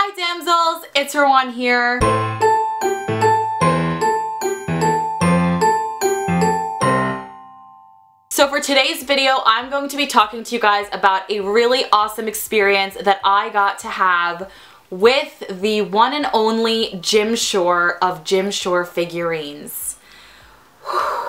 Hi Damsels, it's Rowan here. So for today's video, I'm going to be talking to you guys about a really awesome experience that I got to have with the one and only Jim Shore of Jim Shore Figurines.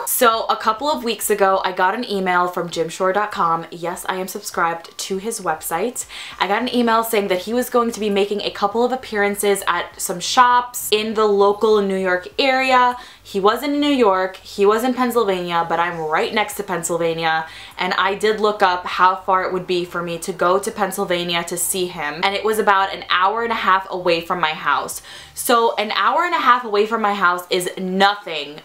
So a couple of weeks ago, I got an email from jimshore.com. Yes, I am subscribed to his website. I got an email saying that he was going to be making a couple of appearances at some shops in the local New York area. He wasn't in New York, he was in Pennsylvania, but I'm right next to Pennsylvania, and I did look up how far it would be for me to go to Pennsylvania to see him, and it was about an hour and a half away from my house. So an hour and a half away from my house is nothing,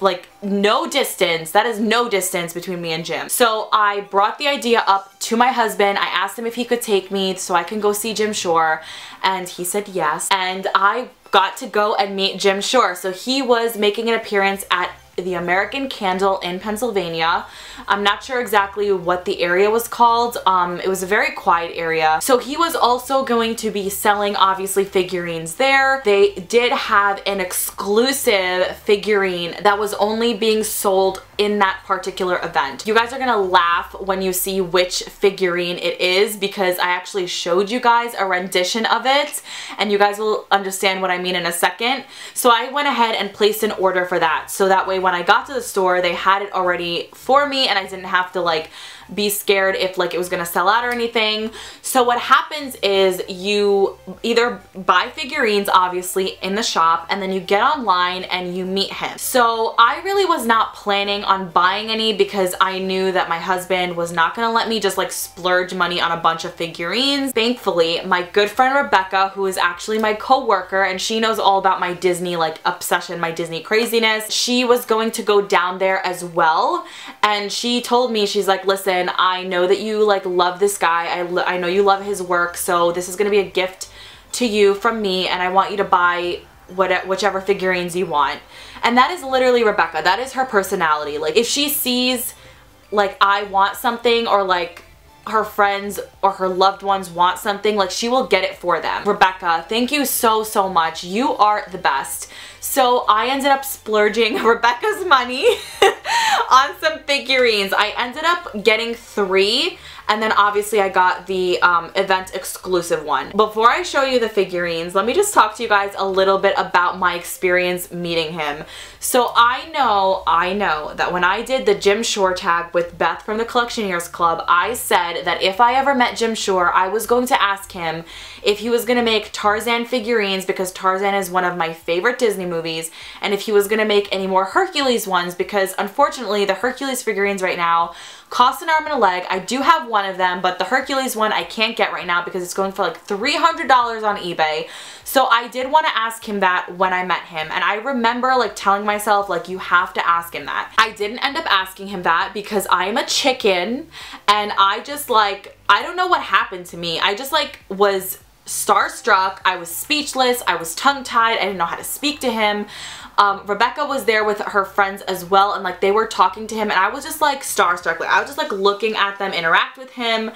like no distance. That is no distance between me and Jim. So I brought the idea up to my husband. I asked him if he could take me so I can go see Jim Shore, and he said yes, and I got to go and meet Jim Shore. So he was making an appearance at the American Candle in Pennsylvania. I'm not sure exactly what the area was called. It was a very quiet area. So he was also going to be selling, obviously, figurines there. They did have an exclusive figurine that was only being sold in that particular event. You guys are gonna laugh when you see which figurine it is, because I actually showed you guys a rendition of it, and you guys will understand what I mean in a second. So I went ahead and placed an order for that, so that way when I got to the store, they had it already for me and I didn't have to like be scared if like it was gonna sell out or anything. So what happens is you either buy figurines, obviously, in the shop, and then you get online and you meet him. So I really was not planning on buying any because I knew that my husband was not gonna let me just like splurge money on a bunch of figurines. Thankfully, my good friend Rebecca, who is actually my co-worker, and she knows all about my Disney like obsession, my Disney craziness, she was going to go down there as well, and she told me, she's like, listen, I know that you like love this guy, I know you love his work, so this is gonna be a gift to you from me, and I want you to buy whichever figurines you want. And that is literally Rebecca. That is her personality. Like if she sees like I want something, or like her friends or her loved ones want something, like she will get it for them. Rebecca, thank you so much. You are the best. So I ended up splurging Rebecca's money on some figurines. I ended up getting 3, and then obviously I got the event exclusive one. Before I show you the figurines, let me just talk to you guys a little bit about my experience meeting him. So I know that when I did the Jim Shore tag with Beth from the Collectioneers Club, I said that if I ever met Jim Shore, I was going to ask him if he was going to make Tarzan figurines, because Tarzan is one of my favorite Disney movies, and if he was going to make any more Hercules ones, because unfortunately the Hercules figurines right now cost an arm and a leg. I do have one of them, but the Hercules one I can't get right now because it's going for like $300 on eBay. So I did want to ask him that when I met him, and I remember like telling myself like you have to ask him that. I didn't end up asking him that because I am a chicken, and I just like, I don't know what happened to me. I just like was starstruck. I was speechless. I was tongue-tied. I didn't know how to speak to him. Rebecca was there with her friends as well, and like they were talking to him, and I was just like starstruck. Like I was just like looking at them interact with him,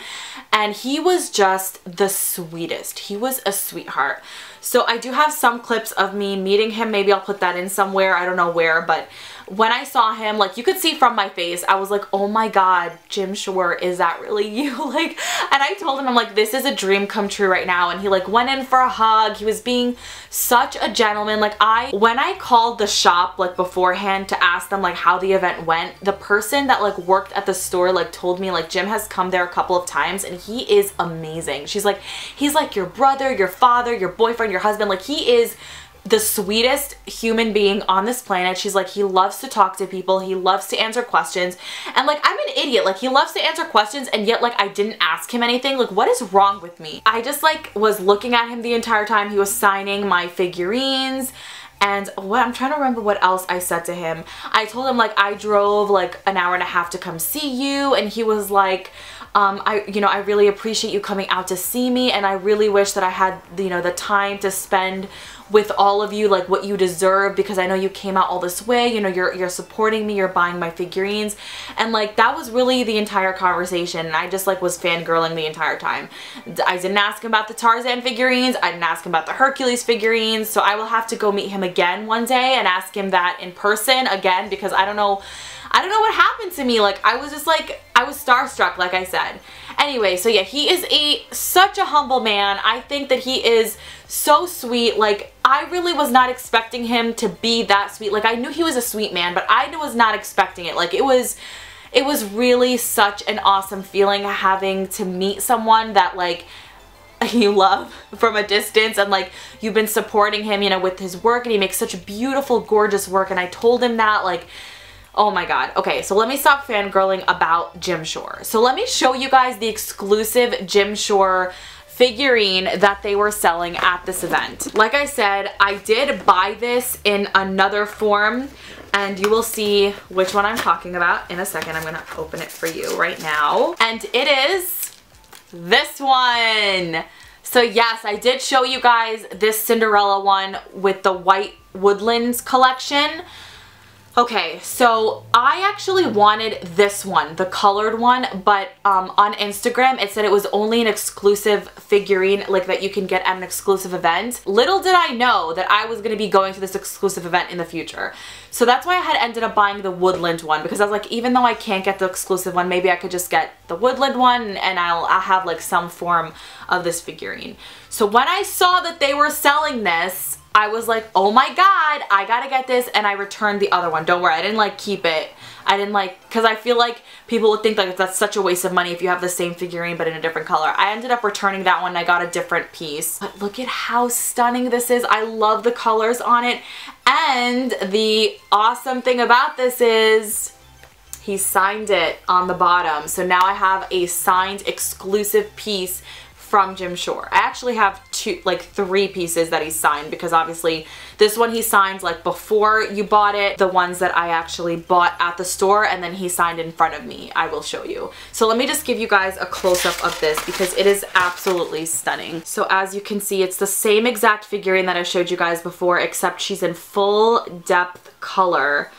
and he was just the sweetest. He was a sweetheart. So I do have some clips of me meeting him. Maybe I'll put that in somewhere. I don't know where, but when I saw him, like you could see from my face, I was like, oh my god, Jim Shore, is that really you? Like, and I told him, I'm like, this is a dream come true right now. And he like went in for a hug. He was being such a gentleman. Like when I called the shop like beforehand to ask them like how the event went, the person that like worked at the store like told me like Jim has come there a couple of times and he is amazing. She's like, he's like your brother, your father, your boyfriend, your husband. Like he is the sweetest human being on this planet. She's like, he loves to talk to people, he loves to answer questions, and like I'm an idiot, like he loves to answer questions, and yet like I didn't ask him anything. Like what is wrong with me? I just like was looking at him the entire time. He was signing my figurines, and what I'm trying to remember what else I said to him. I told him like I drove like an hour and a half to come see you, and he was like, I really appreciate you coming out to see me, and I really wish that I had, the time to spend with all of you, like what you deserve, because I know you came out all this way, you're supporting me, you're buying my figurines, and like that was really the entire conversation, and I just like was fangirling the entire time. I didn't ask him about the Tarzan figurines, I didn't ask him about the Hercules figurines, so I will have to go meet him again one day and ask him that in person again, because I don't know what happened to me. Like, I was just like, I was starstruck, like I said. Anyway, so yeah, he is such a humble man. I think that he is so sweet. Like, I really was not expecting him to be that sweet. Like, I knew he was a sweet man, but I was not expecting it. Like, it was really such an awesome feeling having to meet someone that, like, you love from a distance, and like you've been supporting him, with his work, and he makes such beautiful, gorgeous work, and I told him that, like, oh my god. Okay, so let me stop fangirling about Jim Shore. So let me show you guys the exclusive Jim Shore figurine that they were selling at this event. Like I said, I did buy this in another form, and you will see which one I'm talking about in a second. I'm gonna open it for you right now. And it is this one. So yes, I did show you guys this Cinderella one with the white woodlands collection. Okay, so I actually wanted this one, the colored one, but on Instagram it said it was only an exclusive figurine, like that you can get at an exclusive event. Little did I know that I was going to be going to this exclusive event in the future. So that's why I had ended up buying the woodland one, because I was like, even though I can't get the exclusive one, maybe I could just get the woodland one and I'll have like some form of this figurine. So when I saw that they were selling this, I was like, oh my god, I gotta get this, and I returned the other one. Don't worry, I didn't like keep it. I didn't like, because I feel like people would think like that's such a waste of money if you have the same figurine but in a different color. I ended up returning that one and I got a different piece. But look at how stunning this is. I love the colors on it. And the awesome thing about this is he signed it on the bottom. So now I have a signed exclusive piece from Jim Shore. I actually have three pieces that he signed, because obviously this one he signed like before you bought it, the ones that I actually bought at the store, and then he signed in front of me. I will show you. So let me just give you guys a close-up of this, because it is absolutely stunning. So as you can see, it's the same exact figurine that I showed you guys before, except she's in full depth color,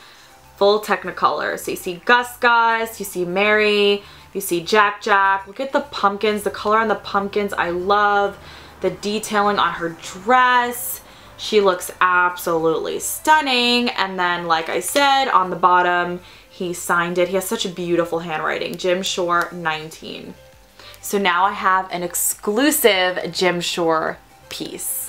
full Technicolor. So you see Gus, you see Mary, you see Jack. Look at the pumpkins, the color on the pumpkins. I love the detailing on her dress. She looks absolutely stunning. And then, like I said, on the bottom, he signed it. He has such a beautiful handwriting. Jim Shore 19. So now I have an exclusive Jim Shore piece.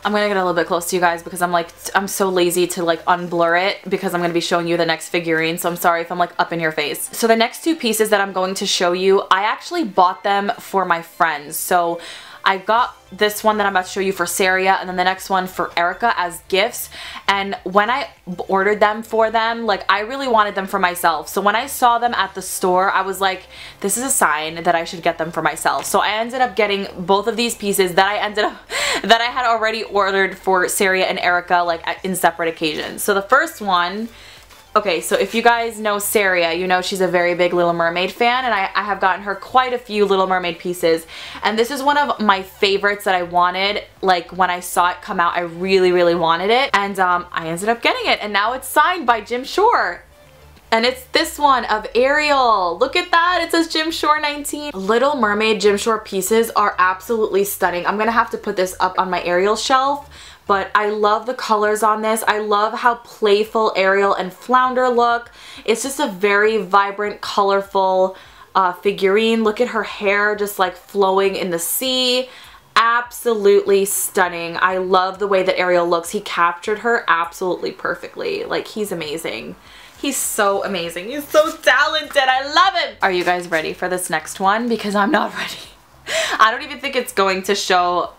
I'm gonna get a little bit close to you guys because I'm so lazy to like unblur it, because I'm gonna be showing you the next figurine, so I'm sorry if I'm like up in your face. So the next two pieces that I'm going to show you, I actually bought them for my friends. So I got this one that I'm about to show you for Saria, and then the next one for Erica as gifts. And when I ordered them for them, like, I really wanted them for myself. So when I saw them at the store, I was like, this is a sign that I should get them for myself. So I ended up getting both of these pieces that I had already ordered for Saria and Erica, like in separate occasions. So the first one, okay, so if you guys know Saria, you know she's a very big Little Mermaid fan, and I have gotten her quite a few Little Mermaid pieces. And this is one of my favorites that I wanted. Like, when I saw it come out, I really, really wanted it. And I ended up getting it, and now it's signed by Jim Shore. And it's this one of Ariel. Look at that, it says Jim Shore 19. Little Mermaid Jim Shore pieces are absolutely stunning. I'm gonna have to put this up on my Ariel shelf. But I love the colors on this. I love how playful Ariel and Flounder look. It's just a very vibrant, colorful figurine. Look at her hair just like flowing in the sea. Absolutely stunning. I love the way that Ariel looks. He captured her absolutely perfectly. Like, he's amazing. He's so amazing. He's so talented. I love him. Are you guys ready for this next one? Because I'm not ready. I don't even think it's going to show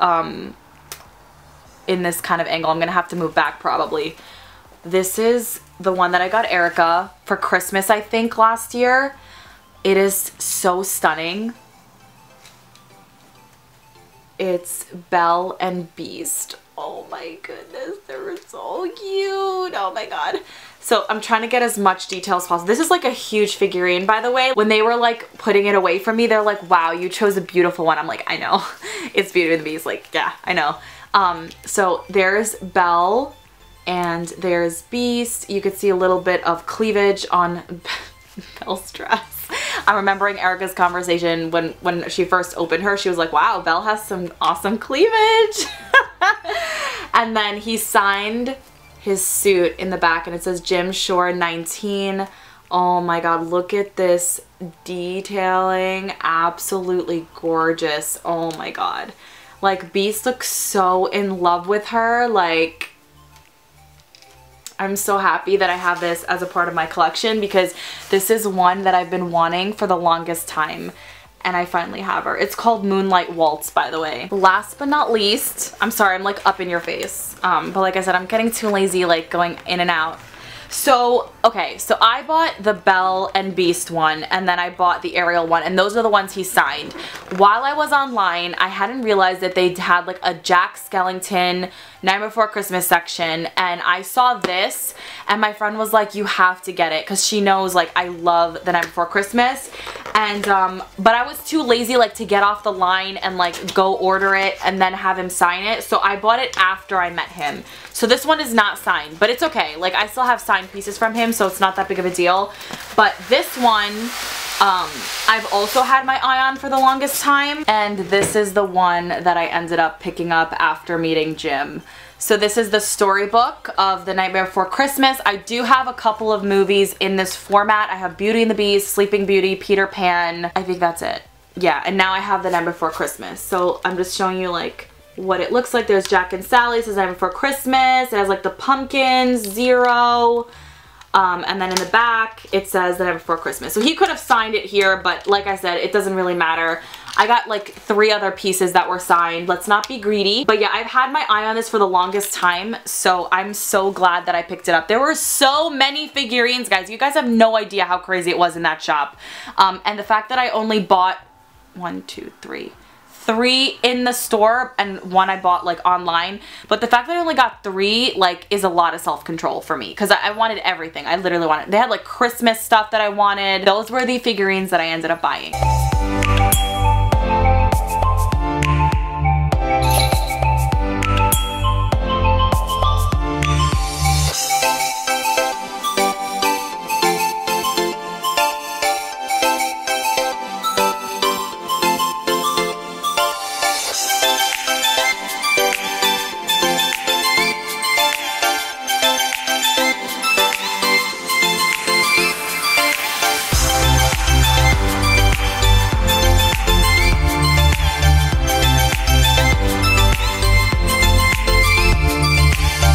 in this kind of angle. I'm gonna have to move back probably. This is the one that I got Erica for Christmas, I think, last year. It is so stunning. It's Belle and Beast. Oh my goodness, they're so cute. Oh my god. So I'm trying to get as much detail as possible. This is like a huge figurine, by the way. When they were like putting it away from me, they're like, wow, you chose a beautiful one. I'm like, I know. It's Beauty and the Beast. Like, yeah, I know. So there's Belle and there's Beast. You could see a little bit of cleavage on Belle's dress. I'm remembering Erica's conversation when she first opened her. She was like, wow, Belle has some awesome cleavage. And then he signed his suit in the back and it says Jim Shore 19. Oh my god, look at this detailing. Absolutely gorgeous. Oh my god. Like, Beast looks so in love with her. Like, I'm so happy that I have this as a part of my collection because this is one that I've been wanting for the longest time and I finally have her. It's called Moonlight Waltz, by the way. Last but not least, I'm sorry, I'm like up in your face. But like I said, I'm getting too lazy like going in and out. So, okay, so I bought the Belle and Beast one and then I bought the Ariel one and those are the ones he signed. While I was online, I hadn't realized that they had like a Jack Skellington Night Before Christmas section and I saw this and my friend was like, you have to get it because she knows like I love the Night Before Christmas and but I was too lazy like to get off the line and like go order it and then have him sign it, so I bought it after I met him. So this one is not signed, but it's okay. Like, I still have signed pieces from him, so it's not that big of a deal. But this one, I've also had my eye on for the longest time. And this is the one that I ended up picking up after meeting Jim. So this is the storybook of The Nightmare Before Christmas. I do have a couple of movies in this format. I have Beauty and the Beast, Sleeping Beauty, Peter Pan. I think that's it. Yeah, and now I have The Night Before Christmas. So I'm just showing you like what it looks like. There's Jack and Sally, it says Night Before Christmas. It has like the pumpkins, Zero, and then in the back it says The Night Before Christmas. So he could have signed it here, but like I said, it doesn't really matter. I got like 3 other pieces that were signed. Let's not be greedy. But yeah, I've had my eye on this for the longest time, so I'm so glad that I picked it up. There were so many figurines, guys. You guys have no idea how crazy it was in that shop. And the fact that I only bought 3 in the store and 1 I bought like online, but the fact that I only got 3 like is a lot of self-control for me because I wanted everything. I literally wanted, they had like Christmas stuff that I wanted. Those were the figurines that I ended up buying.